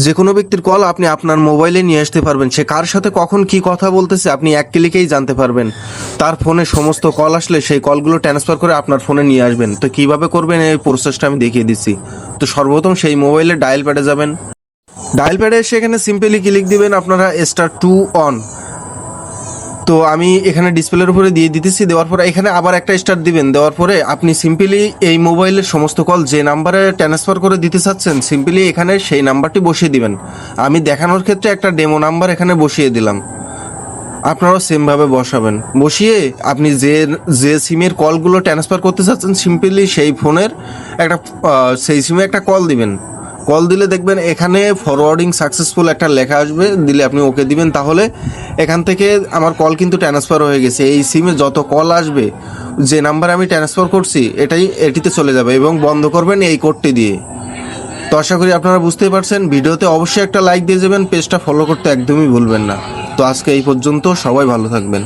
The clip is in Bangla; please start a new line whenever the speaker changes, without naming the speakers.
যে কোনো ব্যক্তির কল আপনি আপনার মোবাইলে নিয়ে আসতে পারবেন। সে কার সাথে কখন কি কথা বলতেছে আপনি এক ক্লিকেই জানতে পারবেন। তার ফোনে সমস্ত কল আসলে সেই কলগুলো ট্রান্সফার করে আপনার ফোনে নিয়ে আসবেন। তো কিভাবে করবেন এই প্রসেসটা আমি দেখিয়ে দিচ্ছি। তো সর্বপ্রথম সেই মোবাইলে ডায়াল প্যাডে যাবেন। ডায়াল প্যাডে সেখানে সিম্পলি ক্লিক দিবেন আপনারা *2 তো আমি এখানে ডিসপ্লের উপরে দিয়ে দিতেছি। দেওয়ার পরে এখানে আবার একটা স্টার দিবেন। দেওয়ার পরে আপনি সিম্পলি এই মোবাইলের সমস্ত কল যে নাম্বারে ট্রান্সফার করে দিতে চাচ্ছেন সিম্পলি এখানে সেই নাম্বারটি বসিয়ে দিবেন। আমি দেখানোর ক্ষেত্রে একটা ডেমো নাম্বার এখানে বসিয়ে দিলাম, আপনারাও সেমভাবে বসাবেন। বসিয়ে আপনি যে যে সিমের কলগুলো ট্রান্সফার করতে চাচ্ছেন সিম্পলি সেই ফোনের একটা সেই সিমে একটা কল দিবেন। কল দিলে দেখবেন এখানে ফরওয়ার্ডিং সাকসেসফুল একটা লেখা আসবে, দিলে আপনি ওকে দিবেন। তাহলে এখান থেকে আমার কল কিন্তু ট্রান্সফার হয়ে গেছে। এই সিমে যত কল আসবে যে নাম্বার আমি ট্রান্সফার করছি এটিতে চলে যাবে এবং বন্ধ করবেন এই কোডটি দিয়ে। তো আশা করি আপনারা বুঝতেই পারছেন। ভিডিওতে অবশ্যই একটা লাইক দিয়ে যাবেন, পেজটা ফলো করতে একদমই ভুলবেন না। তো আজকে এই পর্যন্ত, সবাই ভালো থাকবেন।